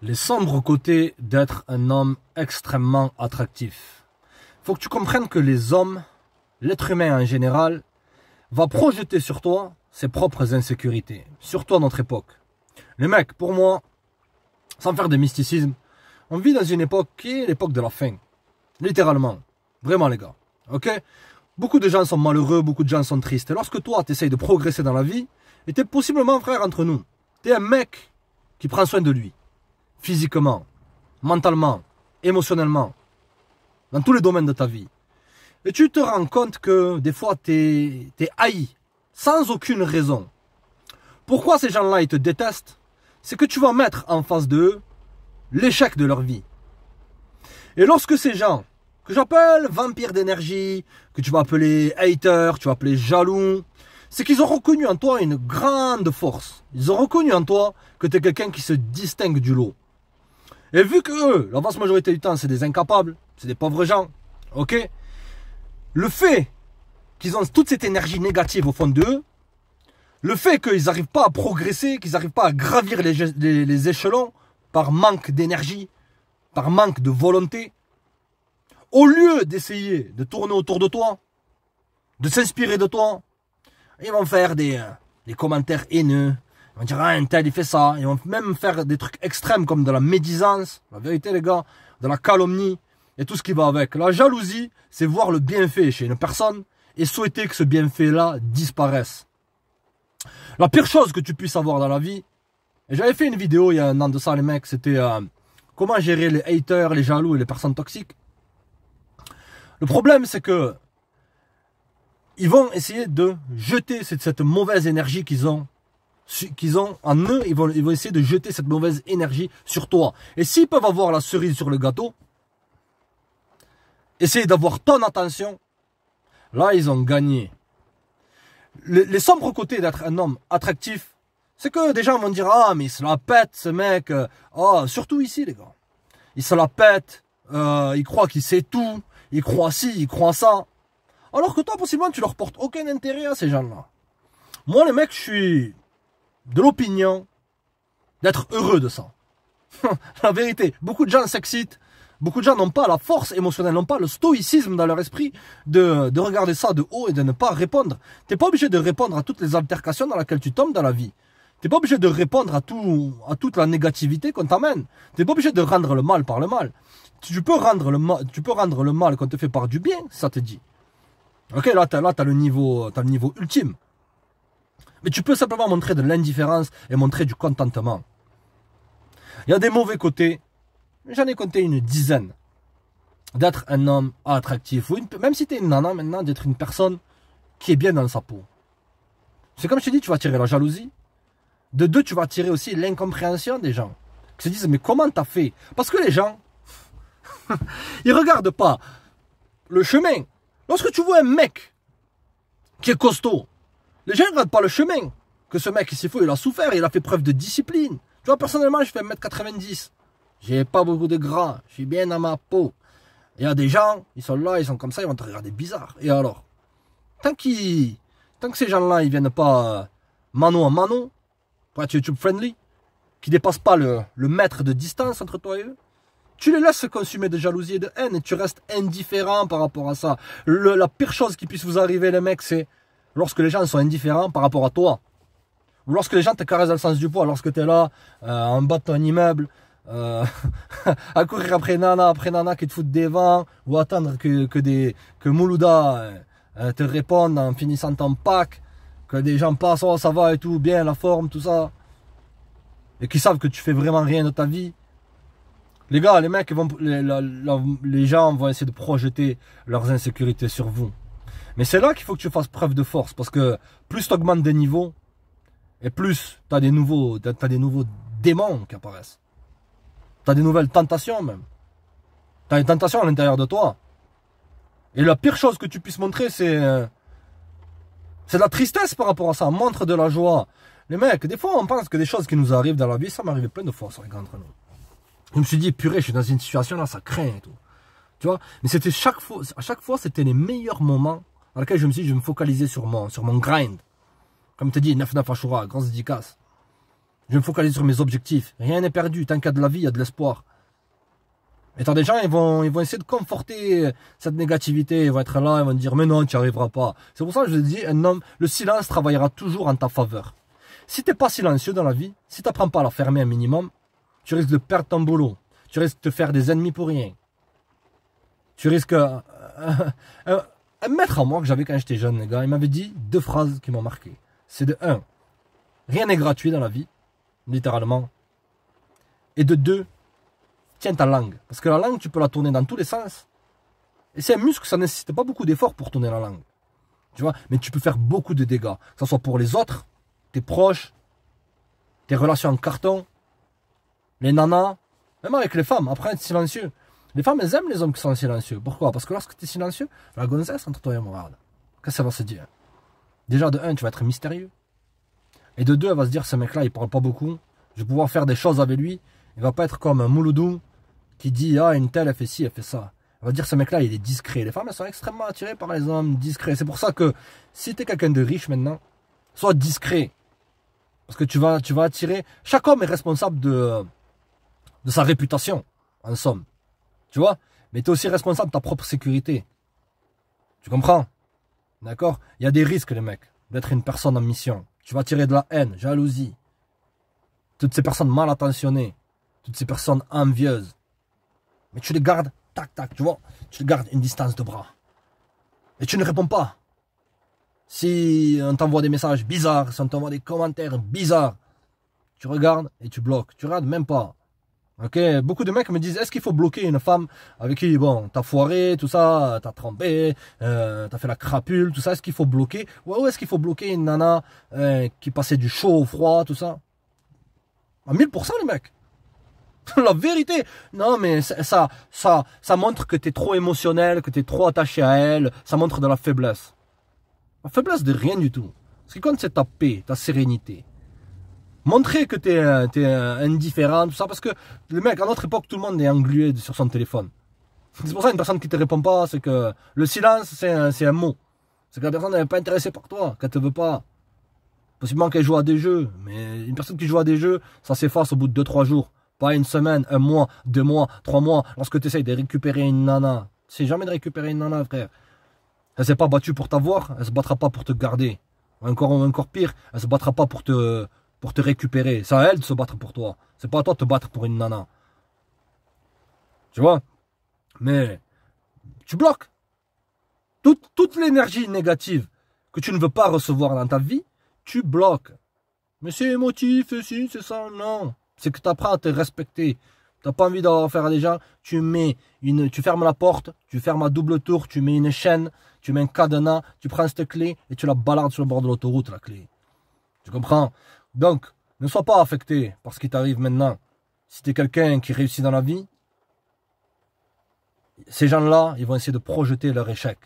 Les sombres côtés d'être un homme extrêmement attractif. Faut que tu comprennes que les hommes, l'être humain en général, va projeter sur toi ses propres insécurités. Surtout à notre époque. Les mecs, pour moi, sans faire de mysticisme, on vit dans une époque qui est l'époque de la faim. Littéralement. Vraiment les gars. Ok? Beaucoup de gens sont malheureux, beaucoup de gens sont tristes. Et lorsque toi, tu essayes de progresser dans la vie, et tu es possiblement frère entre nous. Tu es un mec qui prend soin de lui. Physiquement, mentalement, émotionnellement, dans tous les domaines de ta vie. Et tu te rends compte que des fois, tu es haï, sans aucune raison. Pourquoi ces gens-là, ils te détestent? C'est que tu vas mettre en face d'eux l'échec de leur vie. Et lorsque ces gens, que j'appelle vampires d'énergie, que tu vas appeler haters, tu vas appeler jaloux, c'est qu'ils ont reconnu en toi une grande force. Ils ont reconnu en toi que tu es quelqu'un qui se distingue du lot. Et vu que eux, la vaste majorité du temps, c'est des incapables, c'est des pauvres gens, ok? Le fait qu'ils ont toute cette énergie négative au fond d'eux, le fait qu'ils n'arrivent pas à progresser, qu'ils n'arrivent pas à gravir les échelons par manque d'énergie, par manque de volonté, au lieu d'essayer de tourner autour de toi, de s'inspirer de toi, ils vont faire des commentaires haineux. Ils vont dire, ah, un tel, il fait ça. Ils vont même faire des trucs extrêmes comme de la médisance. La vérité, les gars, de la calomnie et tout ce qui va avec. La jalousie, c'est voir le bienfait chez une personne et souhaiter que ce bienfait-là disparaisse. La pire chose que tu puisses avoir dans la vie, et j'avais fait une vidéo il y a un an de ça, les mecs, c'était comment gérer les haters, les jaloux et les personnes toxiques. Le problème, c'est que ils vont essayer de jeter cette mauvaise énergie qu'ils ont en eux, ils vont essayer de jeter cette mauvaise énergie sur toi. Et s'ils peuvent avoir la cerise sur le gâteau, essayer d'avoir ton attention, là ils ont gagné. Les sombres côtés d'être un homme attractif, c'est que des gens vont dire, ah mais il se la pète ce mec, surtout ici les gars. Il se la pète, il croit qu'il sait tout, il croit ci, il croit ça. Alors que toi, possiblement, tu leur portes aucun intérêt à ces gens-là. Moi, les mecs, je suis de l'opinion d'être heureux de ça. La vérité, beaucoup de gens s'excitent, beaucoup de gens n'ont pas la force émotionnelle, n'ont pas le stoïcisme dans leur esprit de regarder ça de haut et de ne pas répondre. Tu n'es pas obligé de répondre à toutes les altercations dans lesquelles tu tombes dans la vie. Tu n'es pas obligé de répondre à toute la négativité qu'on t'amène. Tu n'es pas obligé de rendre le mal par le mal. Tu peux rendre le mal qu'on te fait par du bien, ça te dit. Ok, là, t'as le niveau ultime. Mais tu peux simplement montrer de l'indifférence et montrer du contentement. Il y a des mauvais côtés. J'en ai compté une dizaine. D'être un homme attractif. Ou même si t'es une nana maintenant, d'être une personne qui est bien dans sa peau. C'est comme je te dis, tu vas attirer la jalousie. De deux, tu vas attirer aussi l'incompréhension des gens. Qui se disent, mais comment t'as fait? Parce que les gens, ils regardent pas le chemin. Lorsque tu vois un mec qui est costaud, les gens ne regardent pas le chemin. Que ce mec, s'il faut, il a souffert, il a fait preuve de discipline. Tu vois, personnellement, je fais 1m90. J'ai pas beaucoup de gras, je suis bien dans ma peau. Il y a des gens, ils sont là, ils sont comme ça, ils vont te regarder bizarre. Et alors, tant que ces gens-là, ils viennent pas mano à mano, pour être YouTube friendly, qui dépassent pas le mètre de distance entre toi et eux, tu les laisses se consumer de jalousie et de haine et tu restes indifférent par rapport à ça. La pire chose qui puisse vous arriver, les mecs, c'est lorsque les gens sont indifférents par rapport à toi. Ou lorsque les gens te caressent dans le sens du poids, lorsque tu es là, en bas de ton immeuble, à courir après nana qui te foutent des vents, ou attendre que Moulouda te réponde en finissant ton pack, que des gens passent, oh ça va et tout, bien, la forme, tout ça, et qui savent que tu fais vraiment rien de ta vie. Les gars, les mecs, les gens vont essayer de projeter leurs insécurités sur vous. Mais c'est là qu'il faut que tu fasses preuve de force. Parce que plus tu augmentes des niveaux, et plus tu as des nouveaux démons qui apparaissent. Tu as des nouvelles tentations même. Tu as une tentation à l'intérieur de toi. Et la pire chose que tu puisses montrer, c'est de la tristesse par rapport à ça. Montre de la joie. Les mecs, des fois on pense que des choses qui nous arrivent dans la vie, ça m'arrive plein de fois, ça regarde entre nous. Je me suis dit, purée, je suis dans une situation là, ça craint et tout. Tu vois? Mais c'était à chaque fois, c'était les meilleurs moments dans lesquels je me suis dit, je vais me focaliser sur mon grind. Comme tu dis, 9-9 Ashura, grosse dédicace. Je me focalise sur mes objectifs. Rien n'est perdu. Tant qu'il y a de la vie, il y a de l'espoir. Et tant des gens, ils vont essayer de conforter cette négativité. Ils vont être là, ils vont dire, mais non, tu n'y arriveras pas. C'est pour ça que je dis, un homme, le silence travaillera toujours en ta faveur. Si t'es pas silencieux dans la vie, si tu n'apprends pas à la fermer un minimum, tu risques de perdre ton boulot. Tu risques de te faire des ennemis pour rien. Tu risques... un maître à moi que j'avais quand j'étais jeune, les gars, il m'avait dit 2 phrases qui m'ont marqué. C'est de 1, rien n'est gratuit dans la vie, littéralement. Et de 2, tiens ta langue. Parce que la langue, tu peux la tourner dans tous les sens. Et c'est un muscle, ça ne nécessite pas beaucoup d'efforts pour tourner la langue. Tu vois, mais tu peux faire beaucoup de dégâts. Que ce soit pour les autres, tes proches, tes relations en carton, les nanas, même avec les femmes, après être silencieux. Les femmes, elles aiment les hommes qui sont silencieux. Pourquoi? Parce que lorsque tu es silencieux, la gonzesse entre toi et moi, qu'est-ce qu'elle va se dire? Déjà, de 1, tu vas être mystérieux. Et de 2, elle va se dire, ce mec-là, il parle pas beaucoup. Je vais pouvoir faire des choses avec lui. Il va pas être comme un Mouloudou qui dit, ah, une telle, elle fait ci, elle fait ça. Elle va dire, ce mec-là, il est discret. Les femmes, elles sont extrêmement attirées par les hommes discrets. C'est pour ça que, si tu es quelqu'un de riche maintenant, sois discret. Parce que tu vas attirer... Chaque homme est responsable de sa réputation, en somme. Tu vois? Mais tu es aussi responsable de ta propre sécurité. Tu comprends? D'accord? Il y a des risques, les mecs, d'être une personne en mission. Tu vas attirer de la haine, jalousie. Toutes ces personnes mal intentionnées. Toutes ces personnes envieuses. Mais tu les gardes, tac, tac, tu vois? Tu les gardes une distance de bras. Et tu ne réponds pas. Si on t'envoie des messages bizarres, si on t'envoie des commentaires bizarres, tu regardes et tu bloques. Tu regardes même pas. Ok, beaucoup de mecs me disent, est-ce qu'il faut bloquer une femme avec qui, bon, t'as foiré, tout ça, t'as trompé, t'as fait la crapule, tout ça, est-ce qu'il faut bloquer? Ou est-ce qu'il faut bloquer une nana qui passait du chaud au froid, tout ça? À 1000% les mecs. La vérité. Non, mais ça montre que t'es trop émotionnel, que t'es trop attaché à elle, ça montre de la faiblesse. La faiblesse de rien du tout. Ce qui compte, c'est ta paix, ta sérénité. Montrer que t'es indifférent, tout ça, parce que le mec, à notre époque, tout le monde est englué sur son téléphone. C'est pour ça une personne qui te répond pas, c'est que le silence, c'est un mot. C'est que la personne n'est pas intéressée par toi, qu'elle te veut pas. Possiblement qu'elle joue à des jeux, mais une personne qui joue à des jeux, ça s'efface au bout de 2-3 jours. Pas une semaine, 1 mois, 2 mois, 3 mois, lorsque tu essayes de récupérer une nana. Tu sais jamais de récupérer une nana, frère. Elle s'est pas battue pour t'avoir, elle se battra pas pour te garder. Encore pire, elle se battra pas pour te récupérer. C'est à elle de se battre pour toi. C'est pas à toi de te battre pour une nana. Tu vois? Mais tu bloques. Toute l'énergie négative que tu ne veux pas recevoir dans ta vie, tu bloques. Mais c'est émotif, c'est ci, c'est ça. Non. C'est que tu apprends à te respecter. Tu n'as pas envie d'avoir affaire à des gens. Tu fermes la porte, tu fermes à double tour, tu mets une chaîne, tu mets un cadenas, tu prends cette clé et tu la balardes sur le bord de l'autoroute, la clé. Tu comprends? Donc, ne sois pas affecté par ce qui t'arrive maintenant. Si tu es quelqu'un qui réussit dans la vie, ces gens-là, ils vont essayer de projeter leur échec.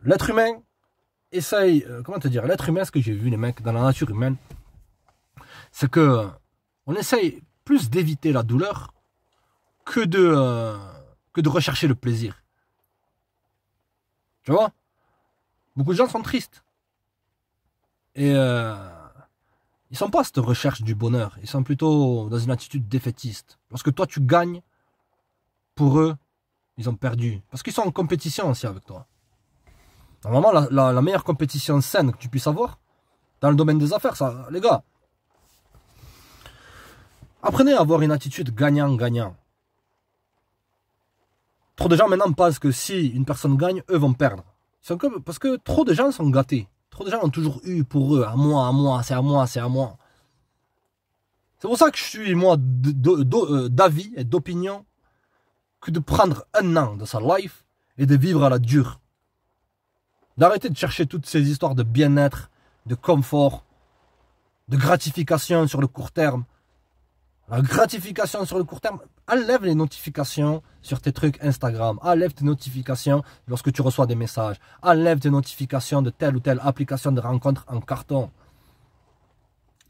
L'être humain essaye, comment te dire, l'être humain, ce que j'ai vu les mecs dans la nature humaine, c'est que on essaye plus d'éviter la douleur que de rechercher le plaisir. Tu vois? Beaucoup de gens sont tristes. Et ils sont pas à cette recherche du bonheur. Ils sont plutôt dans une attitude défaitiste. Lorsque toi tu gagnes, pour eux, ils ont perdu. Parce qu'ils sont en compétition aussi avec toi. Normalement, la meilleure compétition saine que tu puisses avoir, dans le domaine des affaires, ça, les gars, apprenez à avoir une attitude gagnant-gagnant. Trop de gens maintenant pensent que si une personne gagne, eux vont perdre. Parce que trop de gens sont gâtés. Trop de gens ont toujours eu pour eux, à moi, c'est à moi, c'est à moi. C'est pour ça que je suis, moi, d'avis et d'opinion que de prendre 1 an de sa life et de vivre à la dure. D'arrêter de chercher toutes ces histoires de bien-être, de confort, de gratification sur le court terme. La gratification sur le court terme, enlève les notifications sur tes trucs Instagram. Enlève tes notifications lorsque tu reçois des messages. Enlève tes notifications de telle ou telle application de rencontre en carton.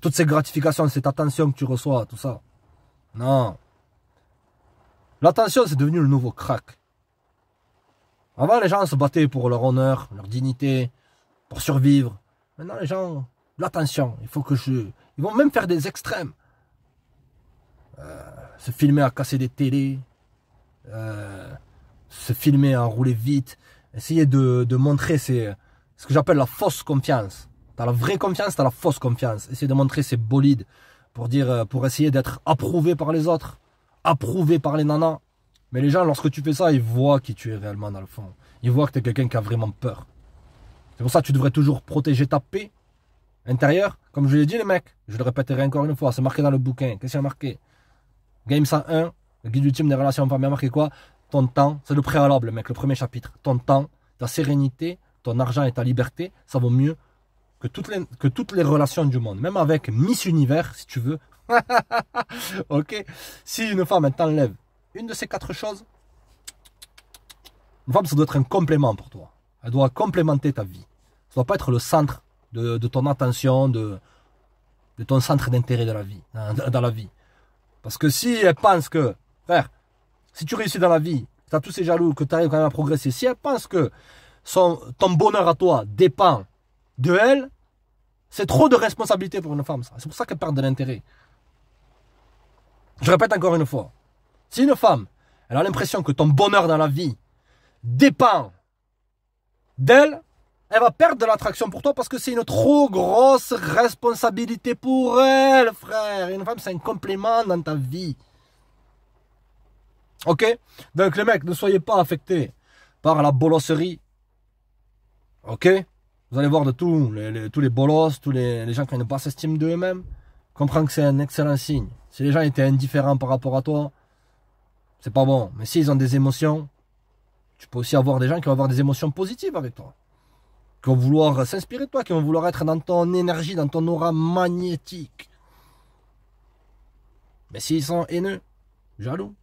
Toutes ces gratifications, cette attention que tu reçois, tout ça. Non. L'attention, c'est devenu le nouveau crack. Avant, les gens se battaient pour leur honneur, leur dignité, pour survivre. Maintenant, les gens l'attention. Il faut que je... Ils vont même faire des extrêmes. Se filmer à casser des télés. Se filmer à rouler vite. Essayer de montrer ce que j'appelle la fausse confiance. T'as la vraie confiance, t'as la fausse confiance. Essayer de montrer ses bolides pour essayer d'être approuvé par les autres. Approuvé par les nanas. Mais les gens, lorsque tu fais ça, ils voient qui tu es réellement dans le fond. Ils voient que tu es quelqu'un qui a vraiment peur. C'est pour ça que tu devrais toujours protéger ta paix intérieure. Comme je l'ai dit, les mecs, je le répéterai encore une fois, c'est marqué dans le bouquin. Qu'est-ce qu'il y a marqué? Game 101, le guide ultime des relations femmes. Il y a marqué quoi? Ton temps, c'est le préalable, mec, le premier chapitre. Ton temps, ta sérénité, ton argent et ta liberté, ça vaut mieux que toutes les relations du monde. Même avec Miss Univers, si tu veux. Ok? Si une femme, elle t'enlève une de ces 4 choses, une femme, ça doit être un complément pour toi. Elle doit complémenter ta vie. Ça doit pas être le centre de ton attention, de ton centre d'intérêt de la vie, dans la vie. Parce que si elle pense que, frère, si tu réussis dans la vie, tu as tous ces jaloux, que tu arrives quand même à progresser, si elle pense que ton bonheur à toi dépend de elle, c'est trop de responsabilité pour une femme, ça. C'est pour ça qu'elle perd de l'intérêt. Je répète encore une fois. Si une femme, elle a l'impression que ton bonheur dans la vie dépend d'elle, elle va perdre de l'attraction pour toi parce que c'est une trop grosse responsabilité pour elle, frère. Une femme, c'est un complément dans ta vie. Ok? Donc les mecs, ne soyez pas affectés par la bolosserie. Ok? Vous allez voir de tous les bolos, tous les gens qui ont une basse estime d'eux-mêmes. Comprends que c'est un excellent signe. Si les gens étaient indifférents par rapport à toi, c'est pas bon. Mais s'ils ont des émotions, tu peux aussi avoir des gens qui vont avoir des émotions positives avec toi. Qui vont vouloir s'inspirer de toi, qui vont vouloir être dans ton énergie, dans ton aura magnétique. Mais s'ils sont haineux, jaloux,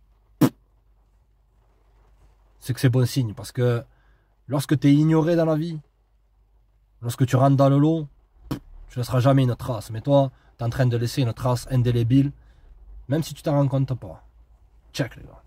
c'est que c'est bon signe. Parce que lorsque tu es ignoré dans la vie, lorsque tu rentres dans le lot, tu ne laisseras jamais une trace. Mais toi, tu es en train de laisser une trace indélébile, même si tu t'en rends compte pas. Check les gars.